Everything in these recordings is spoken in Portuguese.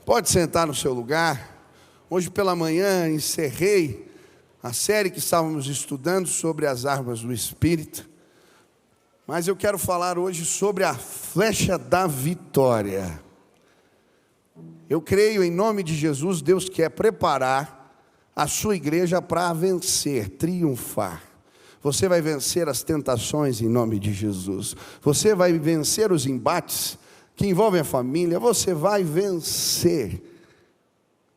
Pode sentar no seu lugar. Hoje pela manhã encerrei a série que estávamos estudando sobre as armas do Espírito. Mas eu quero falar hoje sobre a flecha da vitória. Eu creio em nome de Jesus, Deus quer preparar a sua igreja para vencer, triunfar. Você vai vencer as tentações em nome de Jesus. Você vai vencer os embates que envolvem a família. Você vai vencer.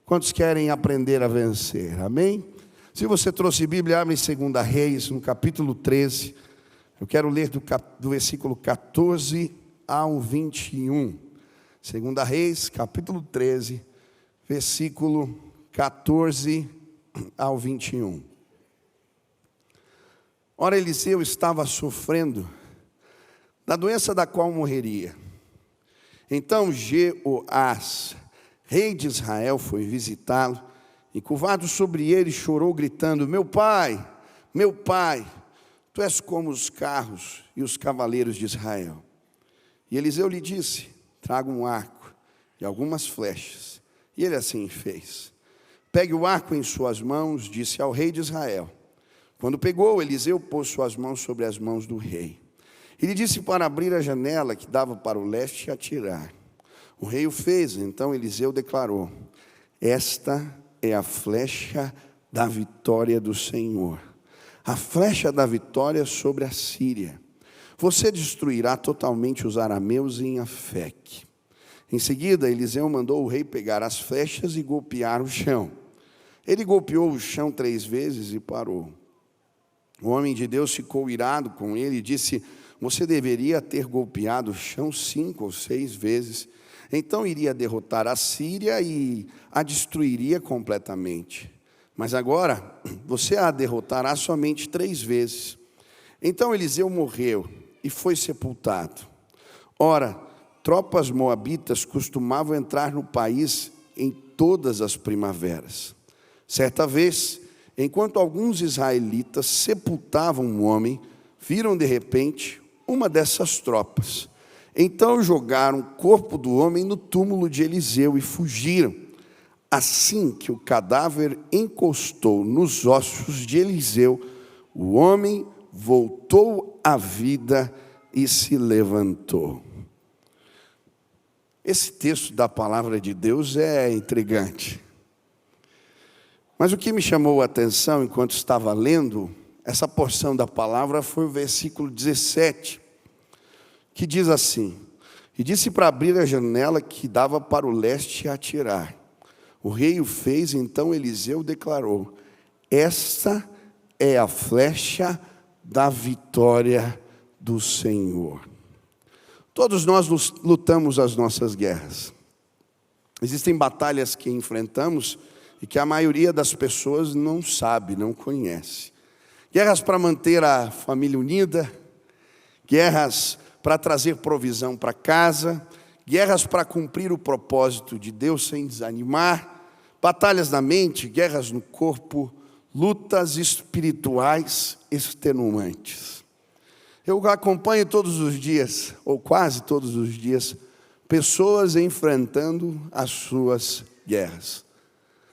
Quantos querem aprender a vencer? Amém? Se você trouxe Bíblia, abre em 2 Reis, no capítulo 13. Eu quero ler do versículo 14 ao 21. 2 Reis, capítulo 13, versículo 14 ao 21. Ora, Eliseu estava sofrendo da doença da qual morreria. Então Jeoás, rei de Israel, foi visitá-lo, e curvado sobre ele chorou, gritando: meu pai, tu és como os carros e os cavaleiros de Israel. E Eliseu lhe disse: traga um arco e algumas flechas. E ele assim fez. Pegue o arco em suas mãos, disse ao rei de Israel. Quando pegou, Eliseu pôs suas mãos sobre as mãos do rei. Ele disse para abrir a janela que dava para o leste e atirar. O rei o fez. Então Eliseu declarou: esta é a flecha da vitória do Senhor, a flecha da vitória sobre a Síria. Você destruirá totalmente os arameus em Afeque. Em seguida, Eliseu mandou o rei pegar as flechas e golpear o chão. Ele golpeou o chão 3 vezes e parou. O homem de Deus ficou irado com ele e disse: você deveria ter golpeado o chão 5 ou 6 vezes. Então iria derrotar a Síria e a destruiria completamente. Mas agora você a derrotará somente 3 vezes. Então Eliseu morreu e foi sepultado. Ora, tropas moabitas costumavam entrar no país em todas as primaveras. Certa vez, enquanto alguns israelitas sepultavam um homem, viram de repente uma dessas tropas. Então jogaram o corpo do homem no túmulo de Eliseu e fugiram. Assim que o cadáver encostou nos ossos de Eliseu, o homem voltou à vida e se levantou. Esse texto da palavra de Deus é intrigante. Mas o que me chamou a atenção enquanto estava lendo essa porção da palavra foi o versículo 17, que diz assim: e disse para abrir a janela que dava para o leste e atirar. O rei o fez, então Eliseu declarou: esta é a flecha da vitória do Senhor. Todos nós lutamos as nossas guerras. Existem batalhas que enfrentamos e que a maioria das pessoas não sabe, não conhece. Guerras para manter a família unida, guerras para trazer provisão para casa, guerras para cumprir o propósito de Deus sem desanimar, batalhas na mente, guerras no corpo, lutas espirituais extenuantes. Eu acompanho todos os dias, ou quase todos os dias, pessoas enfrentando as suas guerras.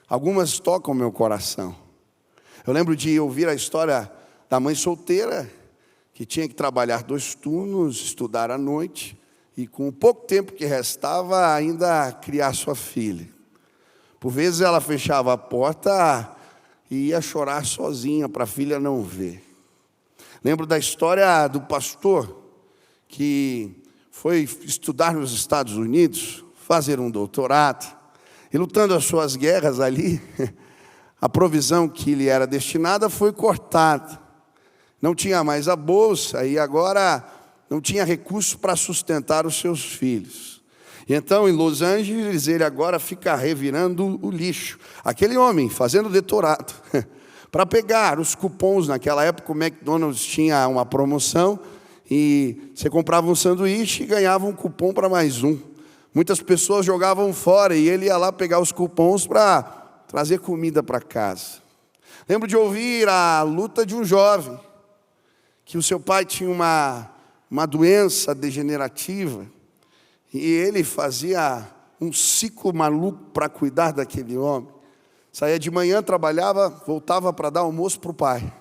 Algumas tocam meu coração. Eu lembro de ouvir a história da mãe solteira, que tinha que trabalhar 2 turnos, estudar à noite, e com o pouco tempo que restava, ainda criar sua filha. Por vezes ela fechava a porta e ia chorar sozinha para a filha não ver. Lembro da história do pastor que foi estudar nos Estados Unidos, fazer um doutorado, e lutando as suas guerras ali, a provisão que lhe era destinada foi cortada. Não tinha mais a bolsa e agora não tinha recurso para sustentar os seus filhos. E então, em Los Angeles, ele agora fica revirando o lixo. Aquele homem fazendo doutorado, para pegar os cupons. Naquela época, o McDonald's tinha uma promoção e você comprava um sanduíche e ganhava um cupom para mais um. Muitas pessoas jogavam fora e ele ia lá pegar os cupons para trazer comida para casa. Lembro de ouvir a luta de um jovem, que o seu pai tinha uma doença degenerativa, e ele fazia um ciclo maluco para cuidar daquele homem. Saía de manhã, trabalhava, voltava para dar almoço para o pai,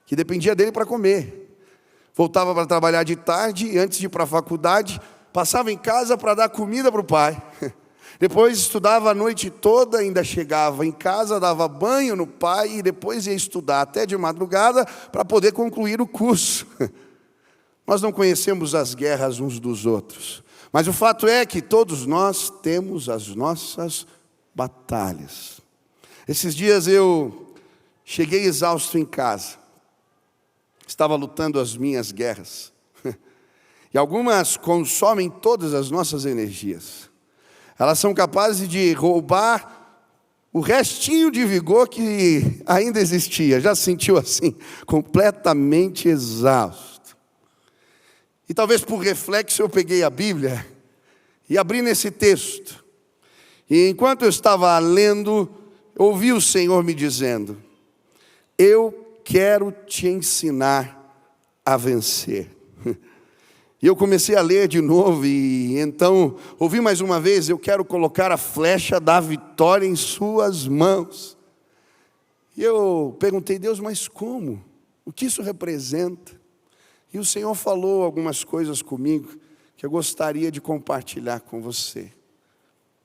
que dependia dele para comer. Voltava para trabalhar de tarde e antes de ir para a faculdade, passava em casa para dar comida para o pai. Depois estudava a noite toda, ainda chegava em casa, dava banho no pai e depois ia estudar até de madrugada para poder concluir o curso. Nós não conhecemos as guerras uns dos outros, mas o fato é que todos nós temos as nossas batalhas. Esses dias eu cheguei exausto em casa, estava lutando as minhas guerras, e algumas consomem todas as nossas energias. Elas são capazes de roubar o restinho de vigor que ainda existia. Já se sentiu assim, completamente exausto. E talvez por reflexo eu peguei a Bíblia e abri nesse texto. E enquanto eu estava lendo, ouvi o Senhor me dizendo: eu quero te ensinar a vencer. E eu comecei a ler de novo e então ouvi mais uma vez: eu quero colocar a flecha da vitória em suas mãos. E eu perguntei: Deus, mas como? O que isso representa? E o Senhor falou algumas coisas comigo que eu gostaria de compartilhar com você.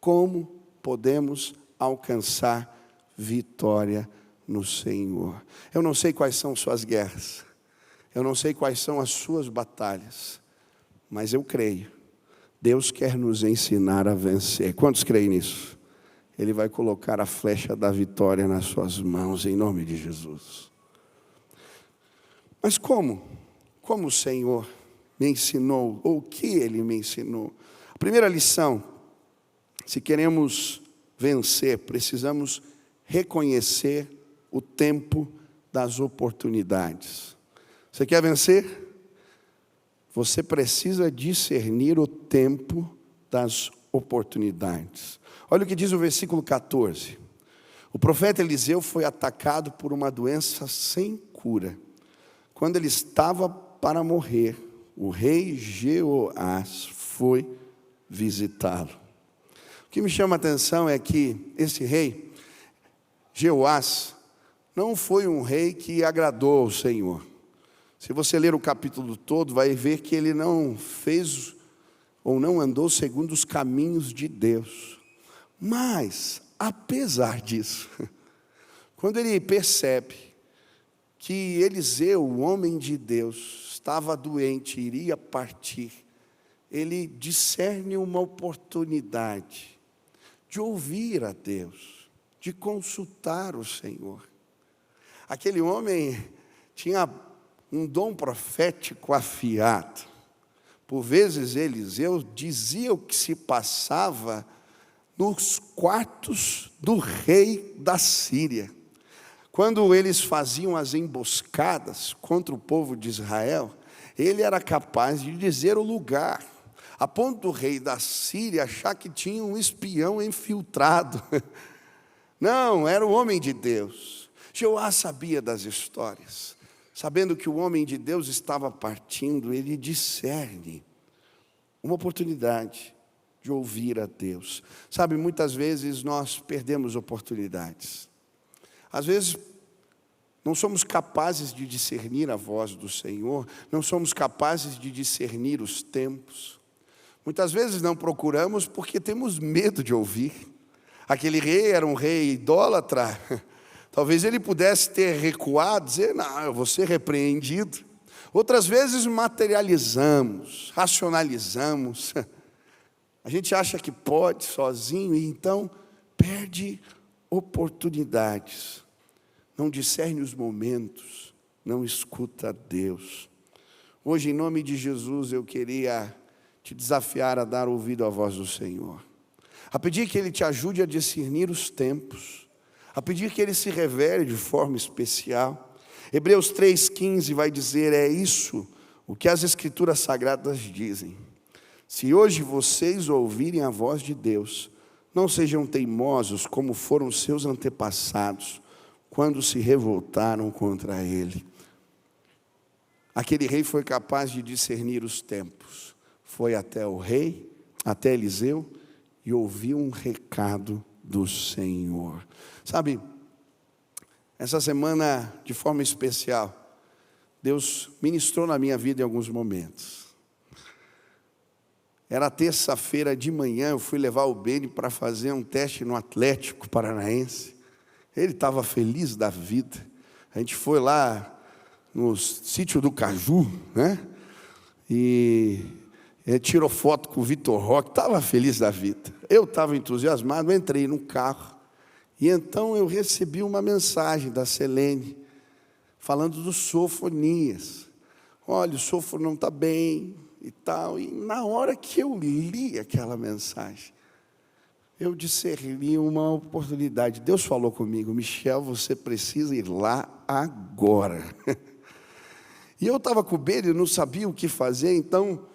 Como podemos alcançar vitória no Senhor? Eu não sei quais são suas guerras, eu não sei quais são as suas batalhas, mas eu creio, Deus quer nos ensinar a vencer. Quantos creem nisso? Ele vai colocar a flecha da vitória nas suas mãos, em nome de Jesus. Mas como? Como o Senhor me ensinou, ou o que Ele me ensinou? A primeira lição: se queremos vencer, precisamos reconhecer o tempo das oportunidades. Você quer vencer? Você precisa discernir o tempo das oportunidades. Olha o que diz o versículo 14. O profeta Eliseu foi atacado por uma doença sem cura. Quando ele estava para morrer, o rei Jeoás foi visitá-lo. O que me chama a atenção é que esse rei, Jeoás, não foi um rei que agradou ao Senhor. Se você ler o capítulo todo, vai ver que ele não fez ou não andou segundo os caminhos de Deus. Mas, apesar disso, quando ele percebe que Eliseu, o homem de Deus, estava doente, iria partir, ele discerne uma oportunidade de ouvir a Deus, de consultar o Senhor. Aquele homem tinha um dom profético afiado. Por vezes Eliseu dizia o que se passava nos quartos do rei da Síria. Quando eles faziam as emboscadas contra o povo de Israel, ele era capaz de dizer o lugar, a ponto do rei da Síria achar que tinha um espião infiltrado. Não, era o homem de Deus. Jeoás sabia das histórias. Sabendo que o homem de Deus estava partindo, ele discerne uma oportunidade de ouvir a Deus. Sabe, muitas vezes nós perdemos oportunidades. Às vezes, não somos capazes de discernir a voz do Senhor, não somos capazes de discernir os tempos. Muitas vezes não procuramos porque temos medo de ouvir. Aquele rei era um rei idólatra. Talvez ele pudesse ter recuado, dizer: não, eu vou ser repreendido. Outras vezes materializamos, racionalizamos. A gente acha que pode sozinho e então perde oportunidades. Não discerne os momentos, não escuta a Deus. Hoje, em nome de Jesus, eu queria te desafiar a dar ouvido à voz do Senhor, a pedir que Ele te ajude a discernir os tempos, a pedir que Ele se revele de forma especial. Hebreus 3,15 vai dizer: é isso o que as Escrituras Sagradas dizem. Se hoje vocês ouvirem a voz de Deus, não sejam teimosos como foram seus antepassados, quando se revoltaram contra Ele. Aquele rei foi capaz de discernir os tempos. Foi até o rei, até Eliseu, e ouvi um recado do Senhor. Sabe, essa semana, de forma especial, Deus ministrou na minha vida em alguns momentos. Era terça-feira de manhã, eu fui levar o Beni para fazer um teste no Atlético Paranaense. Ele estava feliz da vida. A gente foi lá no sítio do Caju, né? E ele tirou foto com o Vitor Roque, estava feliz da vida. Eu estava entusiasmado, entrei no carro. E então eu recebi uma mensagem da Selene, falando do Sofonias. Olha, o Sofo não está bem e tal. E na hora que eu li aquela mensagem, eu discerni uma oportunidade. Deus falou comigo: Michel, você precisa ir lá agora. E eu estava com o Beni, não sabia o que fazer, então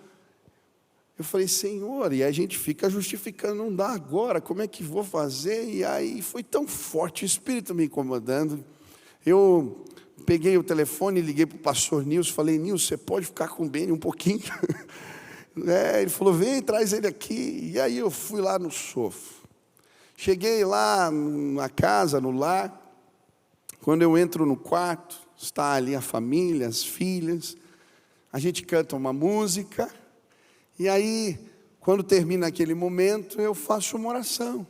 eu falei: Senhor, e a gente fica justificando, não dá agora, como é que vou fazer? E aí foi tão forte, o Espírito me incomodando. Eu peguei o telefone, liguei para o pastor Nilson, falei: Nilson, você pode ficar com o Beni um pouquinho? Ele falou: vem, traz ele aqui. E aí eu fui lá no Sofo. Cheguei lá na casa, no lar. Quando eu entro no quarto, está ali a família, as filhas. A gente canta uma música. E aí, quando termina aquele momento, eu faço uma oração.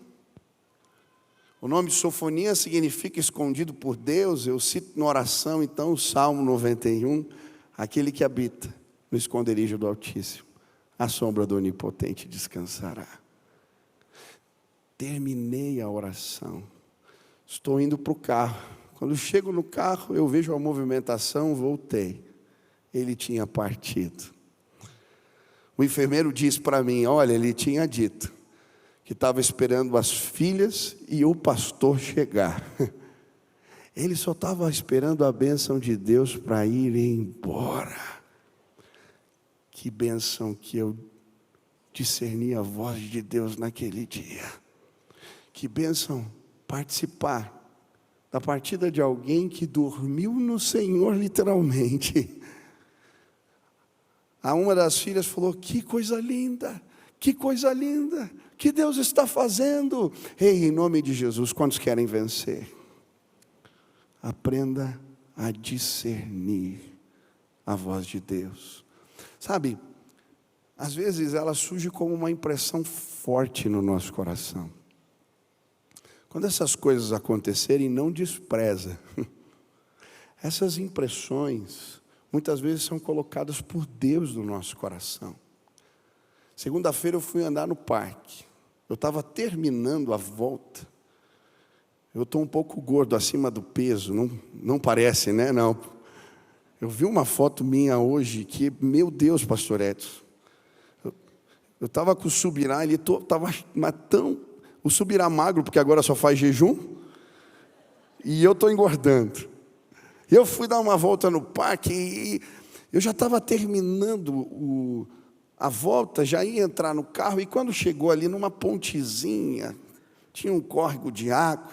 O nome de Sofonia significa escondido por Deus. Eu cito na oração, então, o Salmo 91, aquele que habita no esconderijo do Altíssimo, à sombra do Onipotente descansará. Terminei a oração, estou indo para o carro. Quando chego no carro, eu vejo a movimentação, voltei. Ele tinha partido. O enfermeiro disse para mim: olha, ele tinha dito que estava esperando as filhas e o pastor chegar. Ele só estava esperando a bênção de Deus para ir embora. Que bênção que eu discerni a voz de Deus naquele dia. Que bênção participar da partida de alguém que dormiu no Senhor literalmente. Uma das filhas falou: que coisa linda, que coisa linda, que Deus está fazendo. Ei, em nome de Jesus, quantos querem vencer? Aprenda a discernir a voz de Deus. Sabe, às vezes ela surge como uma impressão forte no nosso coração. Quando essas coisas acontecerem, não despreza. Essas impressões, muitas vezes, são colocadas por Deus no nosso coração. Segunda-feira eu fui andar no parque. Eu estava terminando a volta. Eu estou um pouco gordo, acima do peso. Não parece, né? Não. Eu vi uma foto minha hoje que, meu Deus, pastor Edson. Eu estava com o Subirá, ele estava tão... O Subirá magro, porque agora só faz jejum. E eu estou engordando. Eu fui dar uma volta no parque e eu já estava terminando a volta, já ia entrar no carro. E quando chegou ali numa pontezinha, tinha um córrego de água,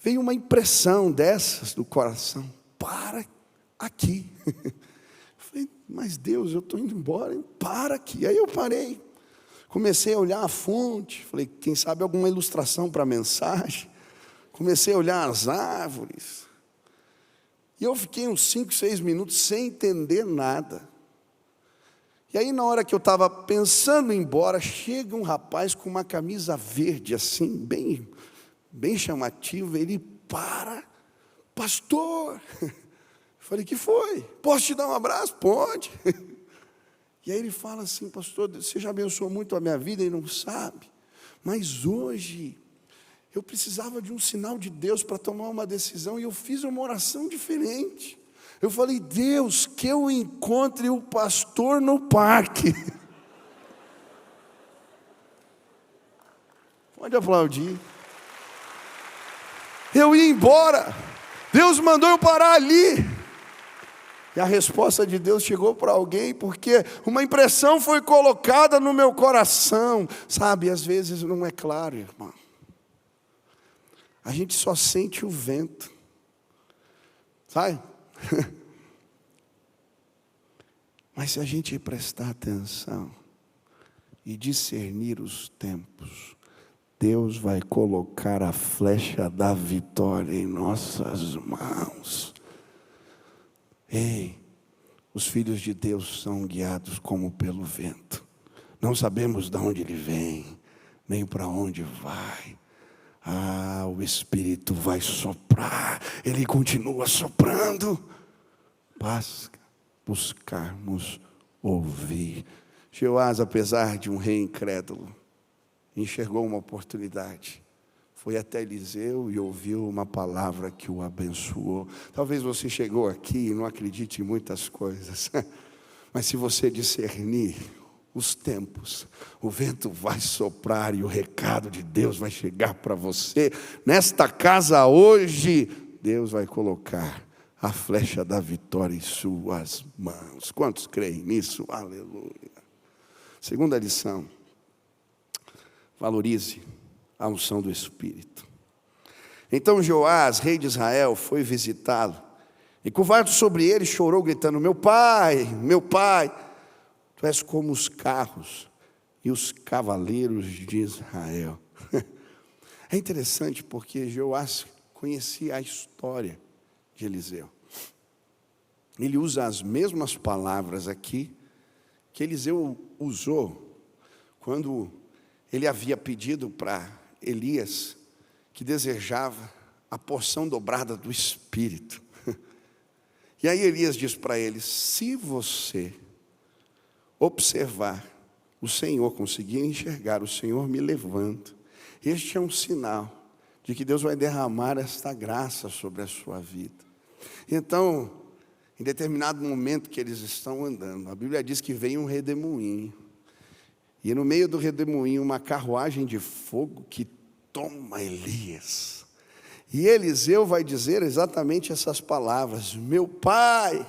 veio uma impressão dessas do coração: para aqui. Falei: mas Deus, eu estou indo embora, para aqui. Aí eu parei, comecei a olhar a fonte, falei: quem sabe alguma ilustração para a mensagem. Comecei a olhar as árvores, e eu fiquei uns 5, 6 minutos sem entender nada. E aí, na hora que eu estava pensando em ir embora, chega um rapaz com uma camisa verde, assim, bem chamativa. Ele: para, pastor. Falei: que foi? Posso te dar um abraço? Pode. E aí ele fala assim: pastor, você já abençoou muito a minha vida e não sabe, mas hoje eu precisava de um sinal de Deus para tomar uma decisão, e eu fiz uma oração diferente. Eu falei: Deus, que eu encontre o pastor no parque. Pode aplaudir. Eu ia embora, Deus mandou eu parar ali. E a resposta de Deus chegou para alguém, porque uma impressão foi colocada no meu coração. Sabe, às vezes não é claro, irmão. A gente só sente o vento. Sabe? Mas se a gente prestar atenção e discernir os tempos, Deus vai colocar a flecha da vitória em nossas mãos. Ei, os filhos de Deus são guiados como pelo vento. Não sabemos de onde ele vem, nem para onde vai. O Espírito vai soprar, ele continua soprando. Basta buscarmos ouvir. Jeoás, apesar de um rei incrédulo, enxergou uma oportunidade. Foi até Eliseu e ouviu uma palavra que o abençoou. Talvez você chegou aqui e não acredite em muitas coisas, mas se você discernir os tempos, o vento vai soprar e o recado de Deus vai chegar para você. Nesta casa hoje, Deus vai colocar a flecha da vitória em suas mãos. Quantos creem nisso? Aleluia. Segunda lição: valorize a unção do Espírito. Então Joás, rei de Israel, foi visitá-lo, e curvado sobre ele chorou, gritando: meu pai, tu és como os carros e os cavaleiros de Israel. É interessante porque Joás conhecia a história de Eliseu. Ele usa as mesmas palavras aqui que Eliseu usou quando ele havia pedido para Elias, que desejava a porção dobrada do Espírito. E aí Elias diz para ele: se você observar o Senhor, conseguir enxergar o Senhor me levando, este é um sinal de que Deus vai derramar esta graça sobre a sua vida. Então, em determinado momento que eles estão andando, a Bíblia diz que veio um redemoinho, e no meio do redemoinho uma carruagem de fogo que toma Elias. E Eliseu vai dizer exatamente essas palavras: meu pai,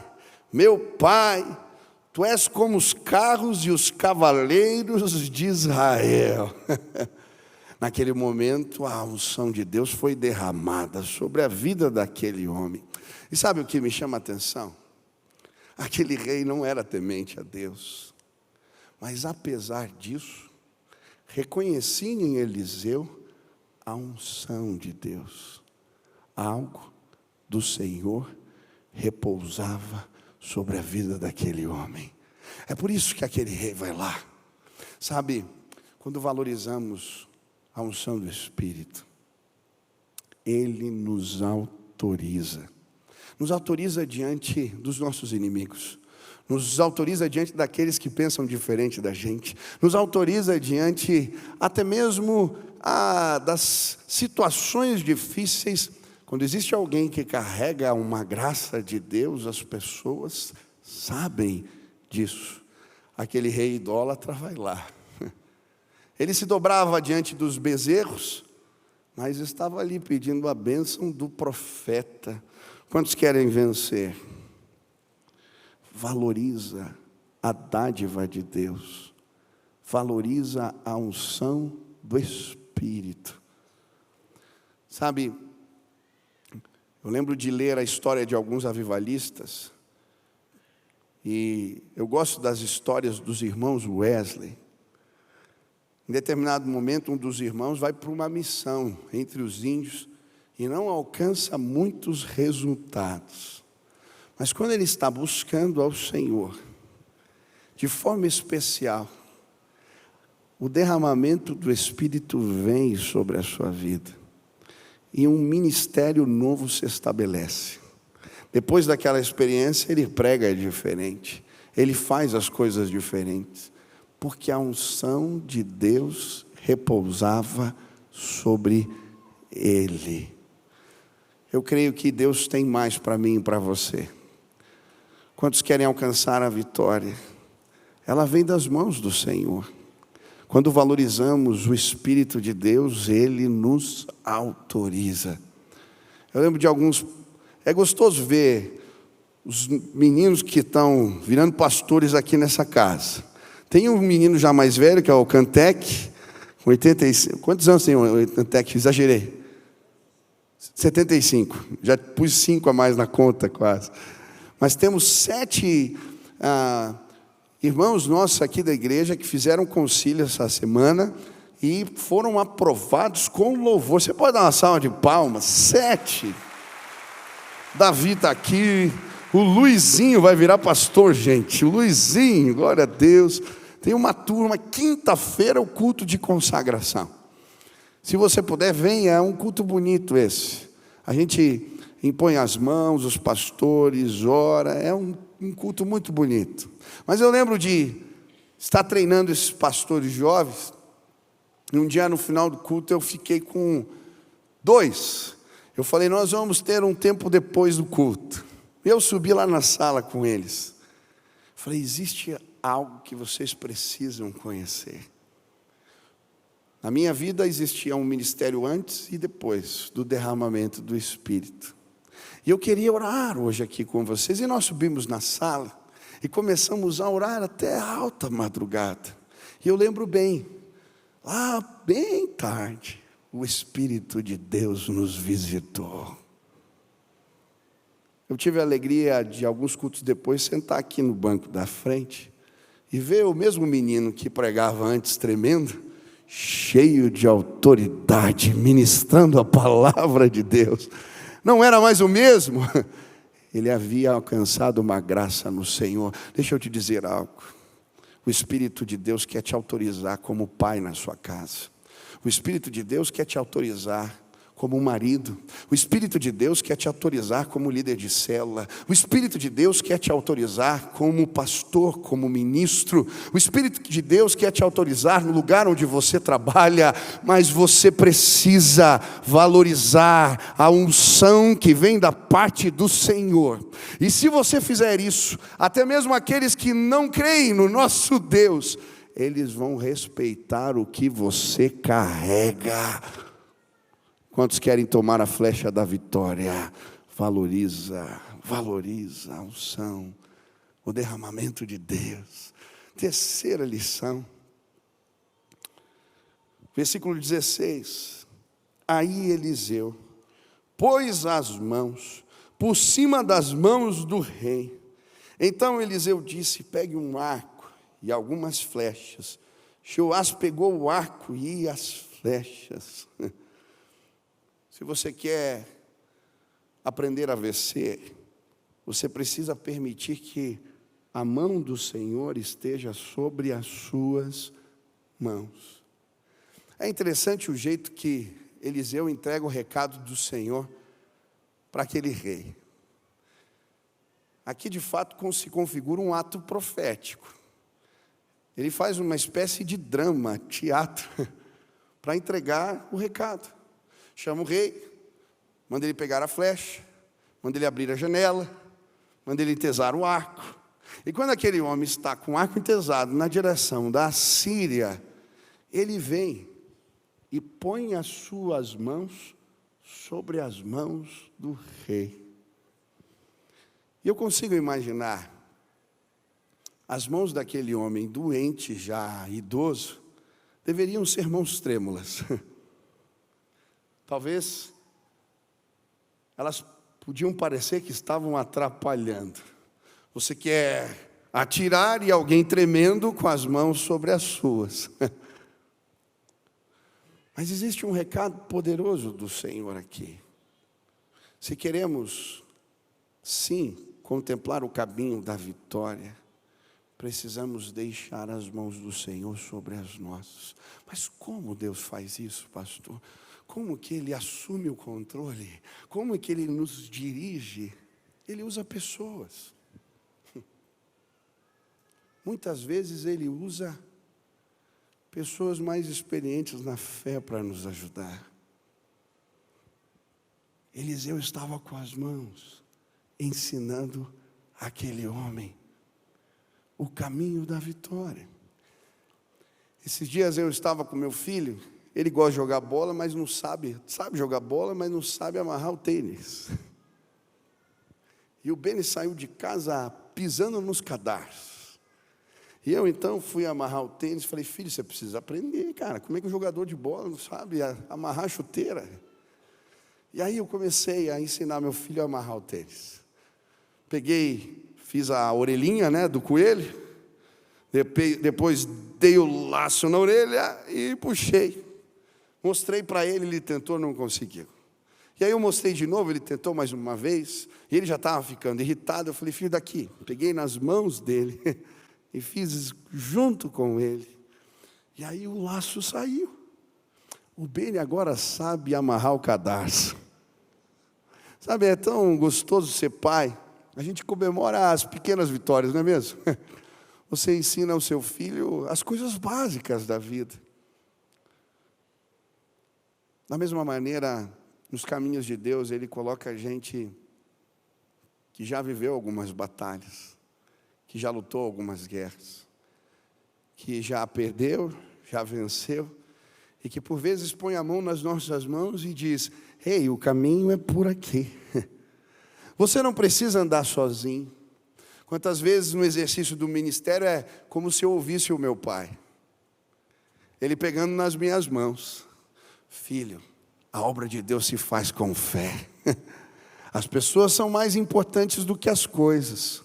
tu és como os carros e os cavaleiros de Israel. Naquele momento, a unção de Deus foi derramada sobre a vida daquele homem. E sabe o que me chama a atenção? Aquele rei não era temente a Deus, mas apesar disso, reconhecia em Eliseu a unção de Deus. Algo do Senhor repousava sobre a vida daquele homem. É por isso que aquele rei vai lá. Sabe, quando valorizamos a unção do Espírito, ele nos autoriza diante dos nossos inimigos, nos autoriza diante daqueles que pensam diferente da gente, nos autoriza diante até mesmo das situações difíceis. Quando existe alguém que carrega uma graça de Deus, as pessoas sabem disso. Aquele rei idólatra vai lá. Ele se dobrava diante dos bezerros, mas estava ali pedindo a bênção do profeta. Quantos querem vencer? Valoriza a dádiva de Deus. Valoriza a unção do Espírito. Sabe, eu lembro de ler a história de alguns avivalistas, e eu gosto das histórias dos irmãos Wesley. Em determinado momento, um dos irmãos vai para uma missão entre os índios e não alcança muitos resultados. Mas quando ele está buscando ao Senhor, de forma especial, o derramamento do Espírito vem sobre a sua vida, e um ministério novo se estabelece. Depois daquela experiência, ele prega diferente, ele faz as coisas diferentes, porque a unção de Deus repousava sobre ele. Eu creio que Deus tem mais para mim e para você. Quantos querem alcançar a vitória? Ela vem das mãos do Senhor. Quando valorizamos o Espírito de Deus, Ele nos autoriza. Eu lembro de alguns... É gostoso ver os meninos que estão virando pastores aqui nessa casa. Tem um menino já mais velho, que é o Cantec, com 85. Quantos anos tem o Cantec? Exagerei. 75. Já pus 5 a mais na conta, quase. Mas temos 7 irmãos nossos aqui da igreja que fizeram concílio essa semana, e foram aprovados com louvor. Você pode dar uma salva de palmas? 7. Davi está aqui. O Luizinho vai virar pastor, gente. O Luizinho, glória a Deus. Tem uma turma, quinta-feira, o culto de consagração. Se você puder, venha, é um culto bonito esse. A gente impõe as mãos, os pastores, ora, é um culto muito bonito. Mas eu lembro de estar treinando esses pastores jovens, e um dia no final do culto eu fiquei com 2. Eu falei, nós vamos ter um tempo depois do culto. Eu subi lá na sala com eles. Falei, existe algo que vocês precisam conhecer. Na minha vida existia um ministério antes e depois do derramamento do Espírito. E eu queria orar hoje aqui com vocês. E nós subimos na sala e começamos a orar até alta madrugada. E eu lembro bem, lá bem tarde, o Espírito de Deus nos visitou. Eu tive a alegria de, alguns cultos depois, sentar aqui no banco da frente e ver o mesmo menino que pregava antes tremendo, cheio de autoridade, ministrando a palavra de Deus. Não era mais o mesmo. Ele havia alcançado uma graça no Senhor. Deixa eu te dizer algo. O Espírito de Deus quer te autorizar como pai na sua casa. O Espírito de Deus quer te autorizar como um marido. O Espírito de Deus quer te autorizar como líder de célula. O Espírito de Deus quer te autorizar como pastor, como ministro. O Espírito de Deus quer te autorizar no lugar onde você trabalha, mas você precisa valorizar a unção que vem da parte do Senhor. E se você fizer isso, até mesmo aqueles que não creem no nosso Deus, eles vão respeitar o que você carrega. Quantos querem tomar a flecha da vitória? Valoriza a unção, o derramamento de Deus. Terceira lição, versículo 16. Aí Eliseu pôs as mãos por cima das mãos do rei. Então Eliseu disse, pegue um arco e algumas flechas. Joás pegou o arco e as flechas. Se você quer aprender a vencer, você precisa permitir que a mão do Senhor esteja sobre as suas mãos. É interessante o jeito que Eliseu entrega o recado do Senhor para aquele rei. Aqui de fato se configura um ato profético. Ele faz uma espécie de drama, teatro, para entregar o recado. Chama o rei, manda ele pegar a flecha, manda ele abrir a janela, manda ele entesar o arco. E quando aquele homem está com o arco entesado na direção da Síria, ele vem e põe as suas mãos sobre as mãos do rei. E eu consigo imaginar as mãos daquele homem doente, já idoso, deveriam ser mãos trêmulas. Talvez elas podiam parecer que estavam atrapalhando. Você quer atirar e alguém tremendo com as mãos sobre as suas. Mas existe um recado poderoso do Senhor aqui. Se queremos, sim, contemplar o caminho da vitória, precisamos deixar as mãos do Senhor sobre as nossas. Mas como Deus faz isso, pastor? Como que Ele assume o controle? Como que Ele nos dirige? Ele usa pessoas. Muitas vezes Ele usa pessoas mais experientes na fé para nos ajudar. Eliseu estava com as mãos, ensinando aquele homem o caminho da vitória. Esses dias eu estava com meu filho. Ele gosta de jogar bola, mas não sabe jogar bola, mas não sabe amarrar o tênis. E o Beni saiu de casa pisando nos cadarços. E eu então fui amarrar o tênis, falei, filho, você precisa aprender, cara. Como é que o jogador de bola não sabe amarrar a chuteira? E aí eu comecei a ensinar meu filho a amarrar o tênis. Fiz a orelhinha, né, do coelho. Depois dei o laço na orelha e puxei. Mostrei para ele, ele tentou, não conseguiu. E aí eu mostrei de novo, ele tentou mais uma vez, e ele já estava ficando irritado. Eu falei, filho, daqui. Peguei nas mãos dele e fiz junto com ele. E aí o laço saiu. O Beni agora sabe amarrar o cadarço. Sabe, é tão gostoso ser pai. A gente comemora as pequenas vitórias, não é mesmo? Você ensina ao seu filho as coisas básicas da vida. Da mesma maneira, nos caminhos de Deus, Ele coloca a gente que já viveu algumas batalhas, que já lutou algumas guerras, que já perdeu, já venceu, e que por vezes põe a mão nas nossas mãos e diz, ei, o caminho é por aqui. Você não precisa andar sozinho. Quantas vezes no exercício do ministério é como se eu ouvisse o meu pai. Ele pegando nas minhas mãos. Filho, a obra de Deus se faz com fé. As pessoas são mais importantes do que as coisas.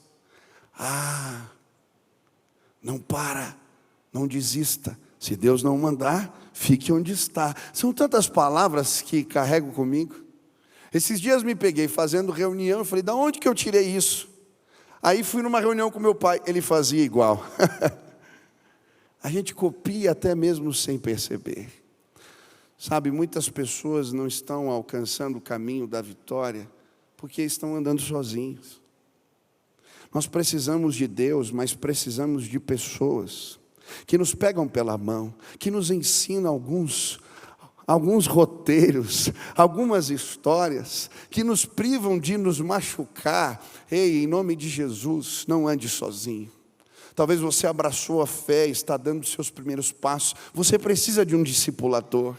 Não para, não desista. Se Deus não mandar, fique onde está. São tantas palavras que carrego comigo. Esses dias me peguei fazendo reunião, eu falei, da onde que eu tirei isso? Aí fui numa reunião com meu pai, ele fazia igual. A gente copia até mesmo sem perceber. Sabe, muitas pessoas não estão alcançando o caminho da vitória, porque estão andando sozinhos. Nós precisamos de Deus, mas precisamos de pessoas que nos pegam pela mão, que nos ensinam alguns roteiros, algumas histórias, que nos privam de nos machucar. Ei, em nome de Jesus, não ande sozinho. Talvez você abraçou a fé, está dando os seus primeiros passos, você precisa de um discipulador.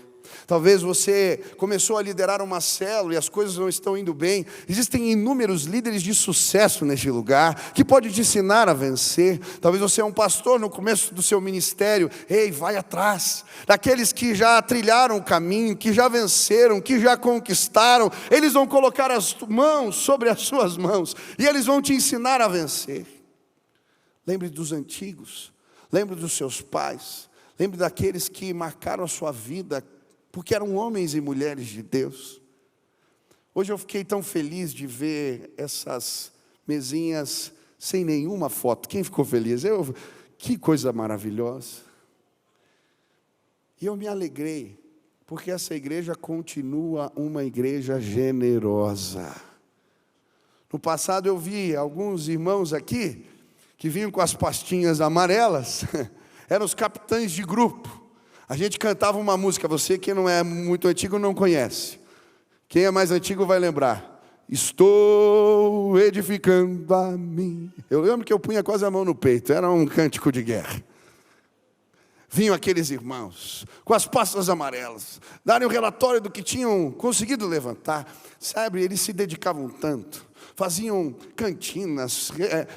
Talvez você começou a liderar uma célula e as coisas não estão indo bem. Existem inúmeros líderes de sucesso neste lugar, que podem te ensinar a vencer. Talvez você é um pastor no começo do seu ministério. Ei, vai atrás daqueles que já trilharam o caminho, que já venceram, que já conquistaram. Eles vão colocar as mãos sobre as suas mãos e eles vão te ensinar a vencer. Lembre dos antigos, lembre dos seus pais, lembre daqueles que marcaram a sua vida, porque eram homens e mulheres de Deus. Hoje eu fiquei tão feliz de ver essas mesinhas sem nenhuma foto. Quem ficou feliz? Que coisa maravilhosa. E eu me alegrei, porque essa igreja continua uma igreja generosa. No passado eu vi alguns irmãos aqui, que vinham com as pastinhas amarelas, eram os capitães de grupo. A gente cantava uma música, você que não é muito antigo não conhece. Quem é mais antigo vai lembrar. Estou edificando a mim. Eu lembro que eu punha quase a mão no peito, era um cântico de guerra. Vinham aqueles irmãos, com as pastas amarelas, darem o relatório do que tinham conseguido levantar. Sabe, eles se dedicavam tanto. Faziam cantinas,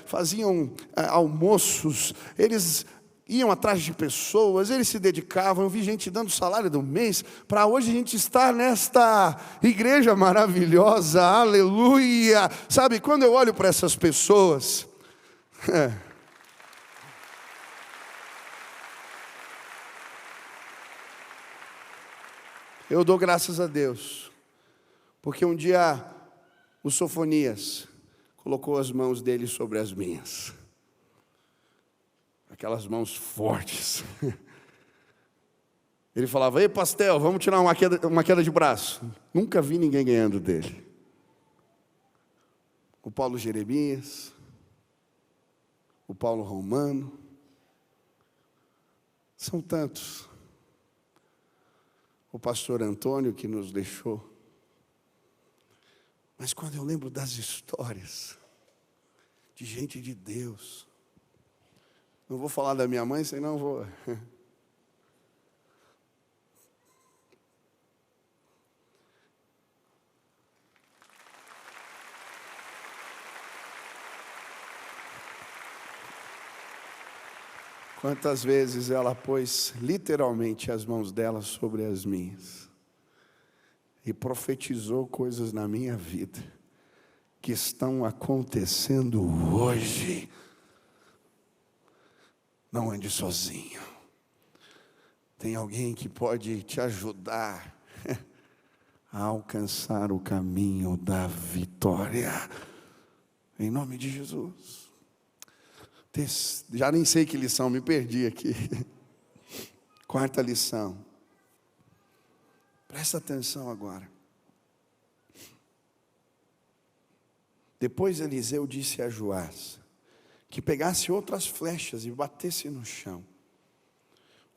faziam almoços, eles iam atrás de pessoas, eles se dedicavam. Eu vi gente dando salário do mês, para hoje a gente estar nesta igreja maravilhosa, aleluia. Sabe, quando eu olho para essas pessoas, eu dou graças a Deus, porque um dia o Sofonias colocou as mãos dele sobre as minhas. Aquelas mãos fortes. Ele falava, ei pastel, vamos tirar uma queda de braço. Nunca vi ninguém ganhando dele. O Paulo Jeremias, o Paulo Romano, são tantos. O pastor Antônio que nos deixou. Mas quando eu lembro das histórias de gente de Deus, não vou falar da minha mãe, senão vou. Quantas vezes ela pôs literalmente as mãos dela sobre as minhas e profetizou coisas na minha vida que estão acontecendo hoje. Não ande sozinho. Tem alguém que pode te ajudar a alcançar o caminho da vitória. Em nome de Jesus. Já nem sei que lição, me perdi aqui. Quarta lição. Presta atenção agora. Depois Eliseu disse a Joás que pegasse outras flechas e batesse no chão.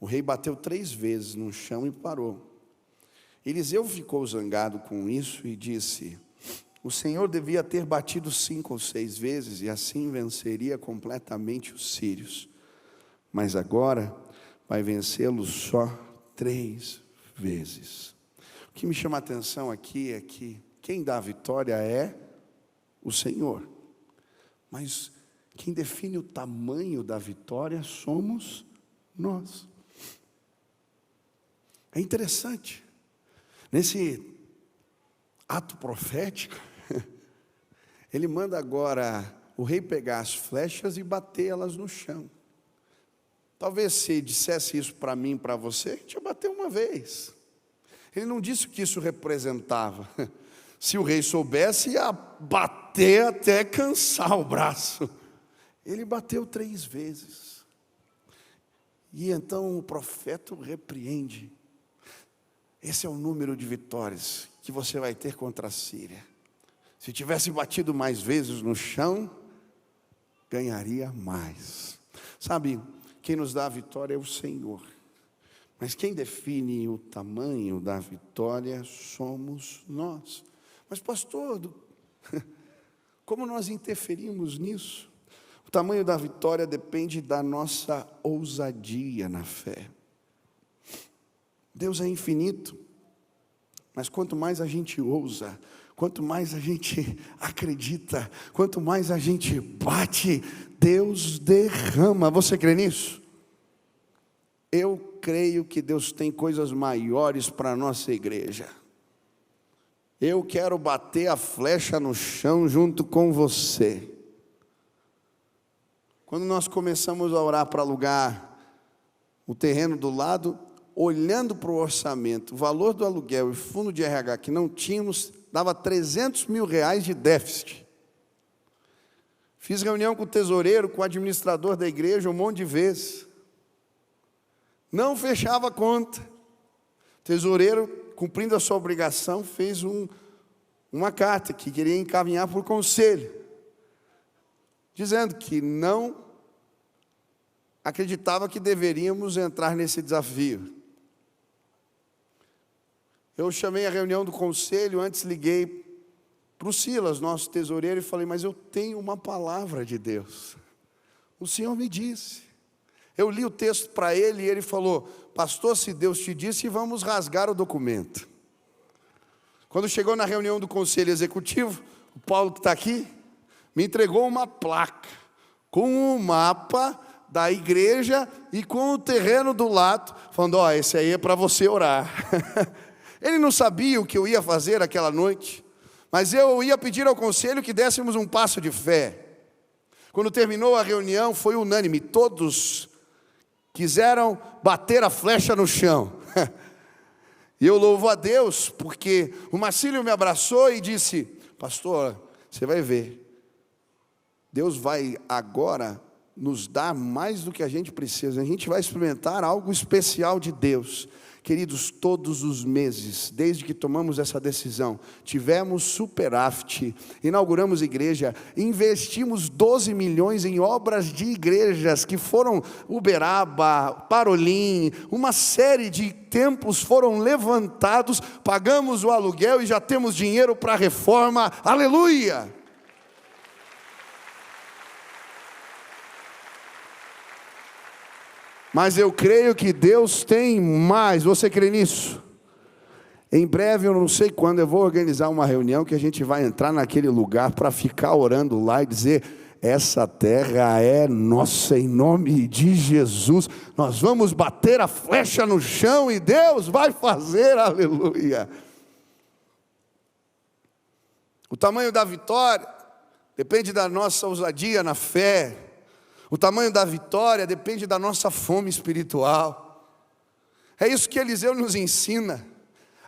O rei bateu 3 vezes no chão e parou. Eliseu ficou zangado com isso e disse: o Senhor devia ter batido 5 ou 6 vezes e assim venceria completamente os sírios. Mas agora vai vencê-los só 3 vezes. O que me chama a atenção aqui é que quem dá a vitória é o Senhor. Mas quem define o tamanho da vitória somos nós. É interessante, nesse ato profético, ele manda agora o rei pegar as flechas e bater elas no chão. Talvez se dissesse isso para mim, para você, a gente ia bater uma vez. Ele não disse o que isso representava. Se o rei soubesse, ia bater até cansar o braço. Ele bateu 3 vezes. E então o profeta o repreende. Esse é o número de vitórias que você vai ter contra a Síria. Se tivesse batido mais vezes no chão, ganharia mais. Sabe, quem nos dá a vitória é o Senhor. Mas quem define o tamanho da vitória somos nós. Mas pastor, como nós interferimos nisso? O tamanho da vitória depende da nossa ousadia na fé. Deus é infinito, mas quanto mais a gente ousa, quanto mais a gente acredita, quanto mais a gente bate, Deus derrama. Você crê nisso? Eu creio que Deus tem coisas maiores para a nossa igreja. Eu quero bater a flecha no chão junto com você. Quando nós começamos a orar para alugar o terreno do lado, olhando para o orçamento, o valor do aluguel e fundo de RH que não tínhamos, dava 300 mil reais de déficit. Fiz reunião com o tesoureiro, com o administrador da igreja um monte de vezes. Não fechava a conta. O tesoureiro, cumprindo a sua obrigação, fez uma carta que queria encaminhar para o conselho, dizendo que não acreditava que deveríamos entrar nesse desafio. Eu chamei a reunião do conselho, antes liguei para o Silas, nosso tesoureiro, e falei: mas eu tenho uma palavra de Deus. O Senhor me disse. Eu li o texto para ele e ele falou: pastor, se Deus te disse, vamos rasgar o documento. Quando chegou na reunião do conselho executivo, o Paulo, que está aqui, me entregou uma placa com um mapa da igreja e com o terreno do lado, falando: ó, esse aí é para você orar. Ele não sabia o que eu ia fazer aquela noite, mas eu ia pedir ao conselho que dessemos um passo de fé. Quando terminou a reunião, foi unânime, todos quiseram bater a flecha no chão. E eu louvo a Deus, porque o Marcílio me abraçou e disse: pastor, você vai ver, Deus vai agora nos dar mais do que a gente precisa. A gente vai experimentar algo especial de Deus. Queridos, todos os meses, desde que tomamos essa decisão, tivemos superávit, inauguramos igreja, investimos 12 milhões em obras de igrejas, que foram Uberaba, Parolim, uma série de templos foram levantados, pagamos o aluguel e já temos dinheiro para a reforma, aleluia! Mas eu creio que Deus tem mais. Você crê nisso? Em breve, eu não sei quando, eu vou organizar uma reunião que a gente vai entrar naquele lugar para ficar orando lá e dizer: essa terra é nossa, em nome de Jesus. Nós vamos bater a flecha no chão e Deus vai fazer, aleluia. O tamanho da vitória depende da nossa ousadia na fé. O tamanho da vitória depende da nossa fome espiritual. É isso que Eliseu nos ensina.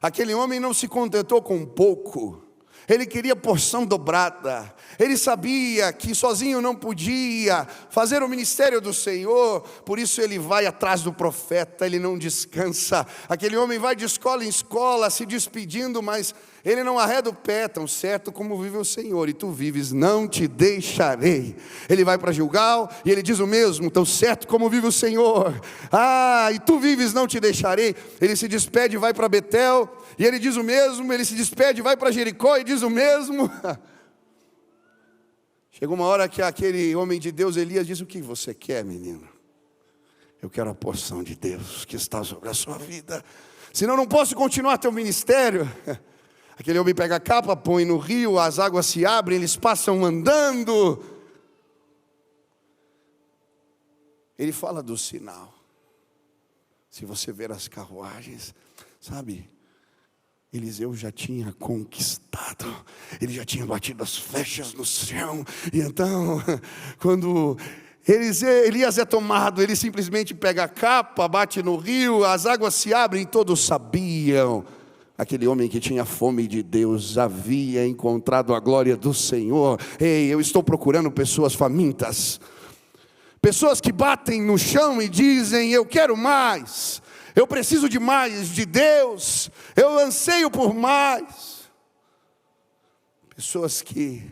Aquele homem não se contentou com pouco, ele queria porção dobrada. Ele sabia que sozinho não podia fazer o ministério do Senhor, por isso ele vai atrás do profeta, ele não descansa. Aquele homem vai de escola em escola se despedindo, mas ele não arreda o pé, tão certo como vive o Senhor, e tu vives, não te deixarei. Ele vai para Gilgal e ele diz o mesmo, tão certo como vive o Senhor, e tu vives, não te deixarei. Ele se despede e vai para Betel, e ele diz o mesmo. Ele se despede e vai para Jericó e diz o mesmo. Chegou uma hora que aquele homem de Deus, Elias, diz: o que você quer, menino? Eu quero a porção de Deus que está sobre a sua vida, senão não posso continuar teu ministério. Aquele homem pega a capa, põe no rio, as águas se abrem, eles passam andando. Ele fala do sinal. Se você ver as carruagens, sabe, Eliseu já tinha conquistado, ele já tinha batido as flechas no chão. E então, quando Elias é tomado, ele simplesmente pega a capa, bate no rio, as águas se abrem, todos sabiam. Aquele homem que tinha fome de Deus havia encontrado a glória do Senhor. Ei, eu estou procurando pessoas famintas, pessoas que batem no chão e dizem: eu quero mais, eu preciso de mais de Deus, eu anseio por mais. Pessoas que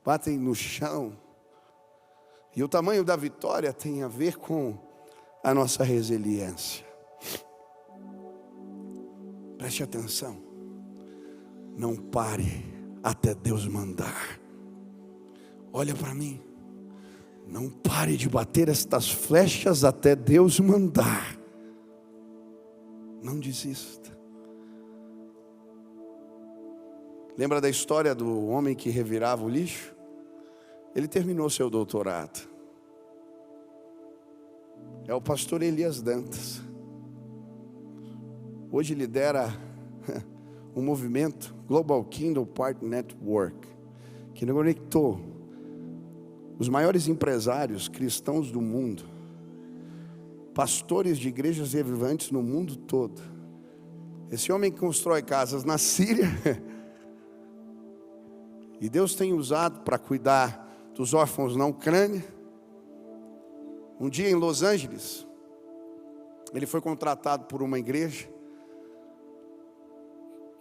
batem no chão. E o tamanho da vitória tem a ver com a nossa resiliência. Preste atenção, não pare até Deus mandar. Olha para mim, não pare de bater estas flechas até Deus mandar. Não desista. Lembra da história do homem que revirava o lixo? Ele terminou seu doutorado. É o pastor Elias Dantas. Hoje lidera um movimento, Global Kingdom Partner Network, que conectou os maiores empresários cristãos do mundo, pastores de igrejas relevantes no mundo todo. Esse homem que constrói casas na Síria, e Deus tem usado para cuidar dos órfãos na Ucrânia. Um dia em Los Angeles, ele foi contratado por uma igreja,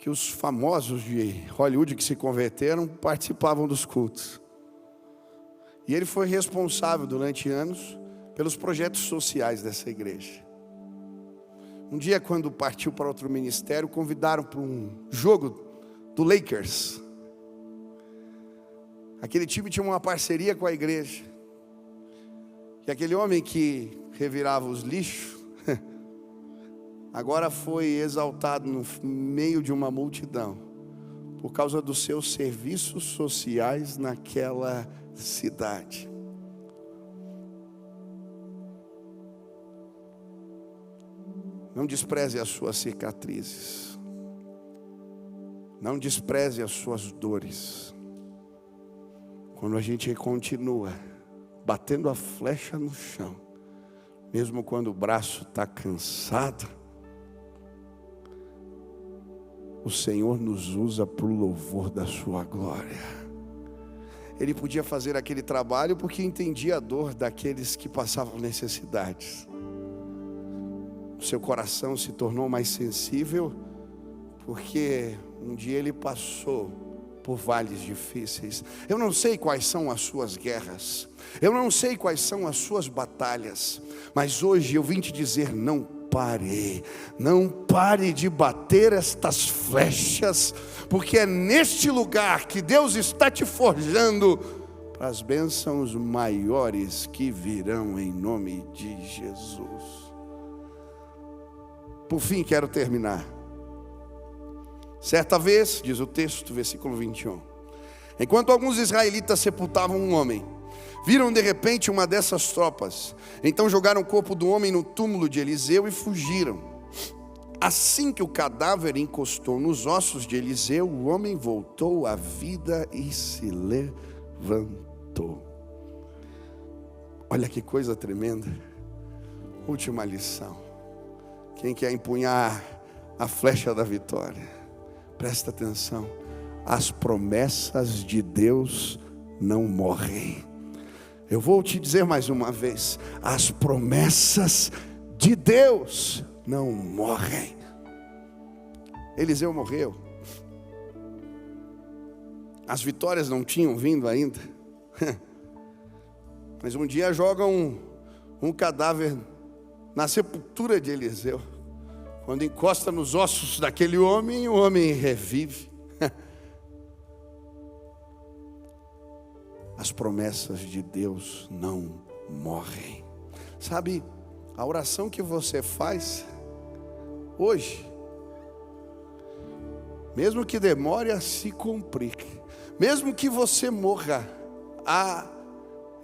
que os famosos de Hollywood que se converteram participavam dos cultos. E ele foi responsável durante anos pelos projetos sociais dessa igreja. Um dia, quando partiu para outro ministério, convidaram para um jogo do Lakers. Aquele time tinha uma parceria com a igreja. E aquele homem que revirava os lixos, agora foi exaltado no meio de uma multidão, por causa dos seus serviços sociais naquela cidade. Não despreze as suas cicatrizes, não despreze as suas dores. Quando a gente continua batendo a flecha no chão, mesmo quando o braço está cansado, o Senhor nos usa para o louvor da sua glória. Ele podia fazer aquele trabalho porque entendia a dor daqueles que passavam necessidades. O seu coração se tornou mais sensível porque um dia ele passou por vales difíceis. Eu não sei quais são as suas guerras, eu não sei quais são as suas batalhas, mas hoje eu vim te dizer: não pare, não pare de bater estas flechas, porque é neste lugar que Deus está te forjando para as bênçãos maiores que virão em nome de Jesus. Por fim, quero terminar. Certa vez, diz o texto, versículo 21, enquanto alguns israelitas sepultavam um homem, viram de repente uma dessas tropas. Então jogaram o corpo do homem no túmulo de Eliseu e fugiram. Assim que o cadáver encostou nos ossos de Eliseu, o homem voltou à vida e se levantou. Olha que coisa tremenda. Última lição. Quem quer empunhar a flecha da vitória, presta atenção: as promessas de Deus não morrem. Eu vou te dizer mais uma vez: as promessas de Deus não morrem. Eliseu morreu, as vitórias não tinham vindo ainda, mas um dia jogam um cadáver na sepultura de Eliseu. Quando encosta nos ossos daquele homem, o homem revive. As promessas de Deus não morrem. Sabe, a oração que você faz hoje, mesmo que demore a se cumprir, mesmo que você morra,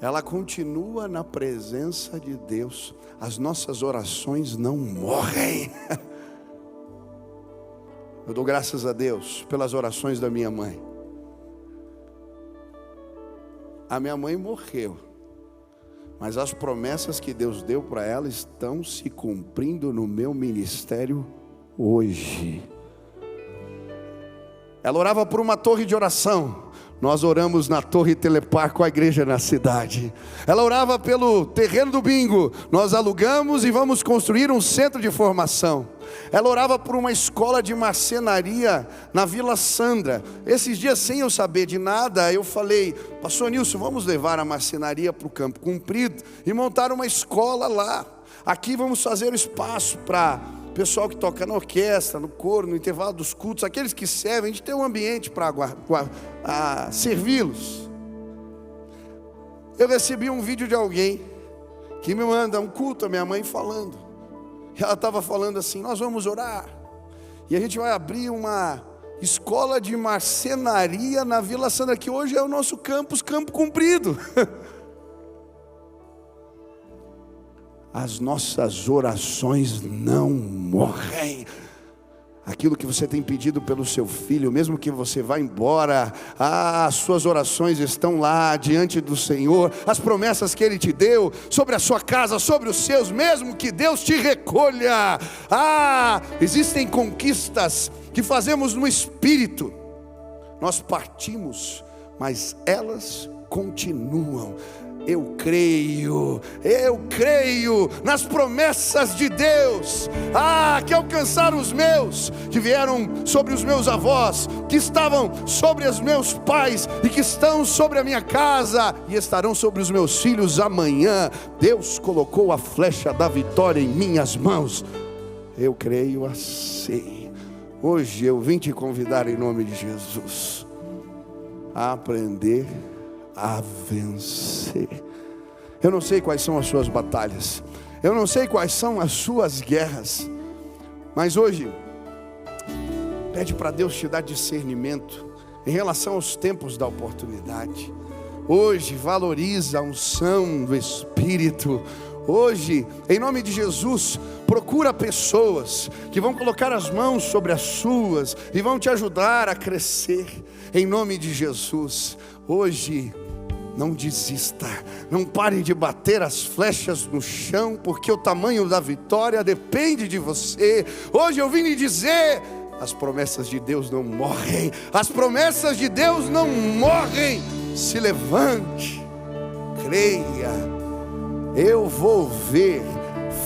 ela continua na presença de Deus. As nossas orações não morrem. Eu dou graças a Deus pelas orações da minha mãe. A minha mãe morreu, mas as promessas que Deus deu para ela estão se cumprindo no meu ministério hoje. Ela orava por uma torre de oração. Nós oramos na Torre Telepar com a igreja na cidade. Ela orava pelo terreno do bingo. Nós alugamos e vamos construir um centro de formação. Ela orava por uma escola de marcenaria na Vila Sandra. Esses dias, sem eu saber de nada, eu falei: pastor Nilson, vamos levar a marcenaria para o Campo Comprido e montar uma escola lá. Aqui vamos fazer o espaço para pessoal que toca na orquestra, no coro, no intervalo dos cultos, aqueles que servem, a gente tem um ambiente para servi-los. Eu recebi um vídeo de alguém que me manda um culto, a minha mãe falando. Ela estava falando assim: nós vamos orar, e a gente vai abrir uma escola de marcenaria na Vila Sandra, que hoje é o nosso campus, Campo Comprido. As nossas orações não morrem. Aquilo que você tem pedido pelo seu filho, mesmo que você vá embora, as suas orações estão lá diante do Senhor. As promessas que Ele te deu sobre a sua casa, sobre os seus, mesmo que Deus te recolha. Existem conquistas que fazemos no Espírito. Nós partimos, mas elas continuam. Eu creio nas promessas de Deus, que alcançaram os meus, que vieram sobre os meus avós, que estavam sobre os meus pais, e que estão sobre a minha casa, e estarão sobre os meus filhos amanhã. Deus colocou a flecha da vitória em minhas mãos. Eu creio assim. Hoje eu vim te convidar em nome de Jesus a aprender a vencer. Eu não sei quais são as suas batalhas, eu não sei quais são as suas guerras, mas hoje pede para Deus te dar discernimento em relação aos tempos da oportunidade. Hoje valoriza a unção do Espírito. Hoje, em nome de Jesus, procura pessoas que vão colocar as mãos sobre as suas e vão te ajudar a crescer, em nome de Jesus. Hoje, não desista, não pare de bater as flechas no chão, porque o tamanho da vitória depende de você. Hoje eu vim lhe dizer: as promessas de Deus não morrem, as promessas de Deus não morrem. Se levante, creia. Eu vou ver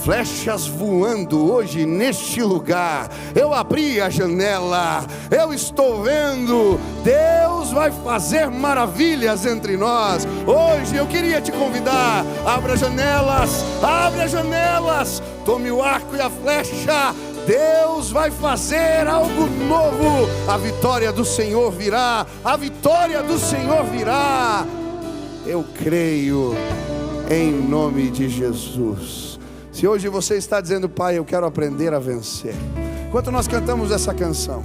flechas voando hoje neste lugar. Eu abri a janela, eu estou vendo. Deus vai fazer maravilhas entre nós. Hoje eu queria te convidar: abra as janelas, tome o arco e a flecha. Deus vai fazer algo novo. A vitória do Senhor virá, a vitória do Senhor virá. Eu creio em nome de Jesus. Se hoje você está dizendo: Pai, eu quero aprender a vencer. Enquanto nós cantamos essa canção,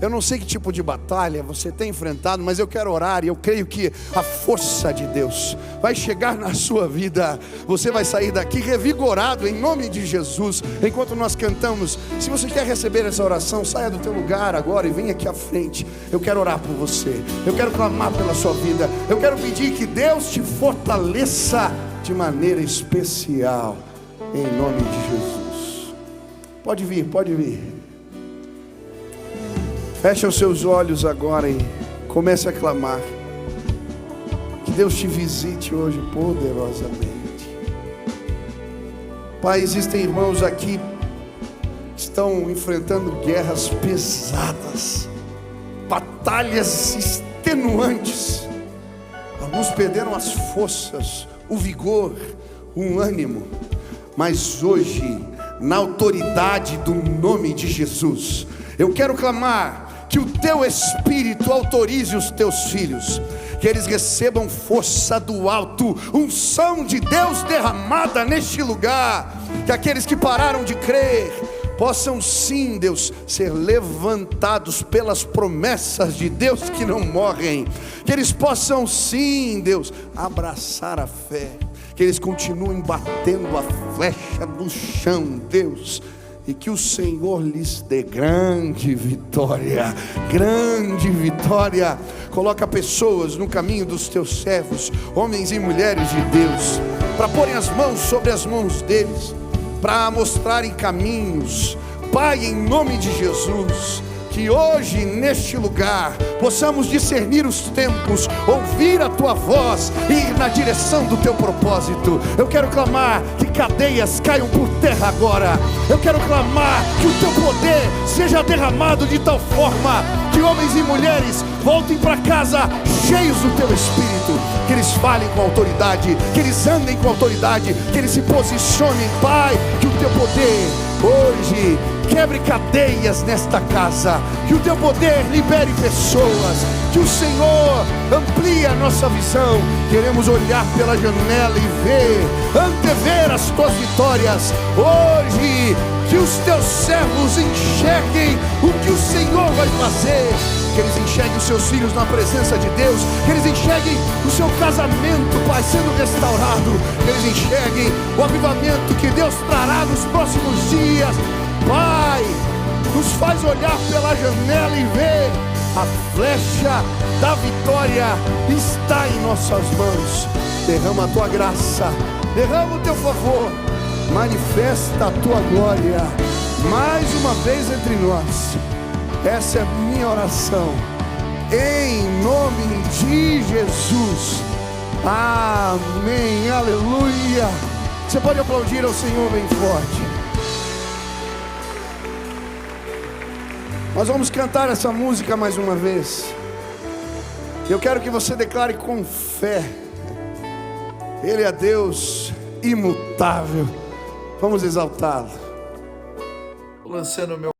eu não sei que tipo de batalha você tem enfrentado, mas eu quero orar e eu creio que a força de Deus vai chegar na sua vida. Você vai sair daqui revigorado em nome de Jesus. Enquanto nós cantamos, se você quer receber essa oração, saia do teu lugar agora e venha aqui à frente. Eu quero orar por você, eu quero clamar pela sua vida, eu quero pedir que Deus te fortaleça de maneira especial, em nome de Jesus. Pode vir, pode vir. Feche os seus olhos agora e comece a clamar. Que Deus te visite hoje poderosamente. Pai, existem irmãos aqui que estão enfrentando guerras pesadas, batalhas extenuantes. Alguns perderam as forças, o vigor, o ânimo. Mas hoje, na autoridade do nome de Jesus, eu quero clamar que o teu Espírito autorize os teus filhos, que eles recebam força do alto, unção de Deus derramada neste lugar, que aqueles que pararam de crer possam sim, Deus, ser levantados pelas promessas de Deus que não morrem, que eles possam sim, Deus, abraçar a fé, que eles continuem batendo a flecha no chão, Deus, e que o Senhor lhes dê grande vitória, grande vitória. Coloca pessoas no caminho dos teus servos, homens e mulheres de Deus, para porem as mãos sobre as mãos deles, para mostrarem caminhos. Pai, em nome de Jesus, que hoje neste lugar possamos discernir os tempos, ouvir a tua voz e ir na direção do teu propósito. Eu quero clamar que cadeias caiam por terra agora. Eu quero clamar que o teu poder seja derramado de tal forma que homens e mulheres voltem para casa cheios do teu Espírito, que eles falem com autoridade, que eles andem com autoridade, que eles se posicionem. Pai, que o teu poder hoje quebre cadeias nesta casa, que o teu poder libere pessoas, que o Senhor amplie a nossa visão. Queremos olhar pela janela e ver, antever as tuas vitórias hoje. Que os teus servos enxerguem o que o Senhor vai fazer, que eles enxerguem os seus filhos na presença de Deus, que eles enxerguem o seu casamento, Pai, sendo restaurado, que eles enxerguem o avivamento que Deus trará nos próximos dias. Pai, nos faz olhar pela janela e ver a flecha da vitória está em nossas mãos. Derrama a tua graça, derrama o teu favor, manifesta a tua glória mais uma vez entre nós. Essa é a minha oração, em nome de Jesus, amém, aleluia. Você pode aplaudir ao Senhor bem forte. Nós vamos cantar essa música mais uma vez. Eu quero que você declare com fé: Ele é Deus imutável. Vamos exaltá-lo. Lançando o meu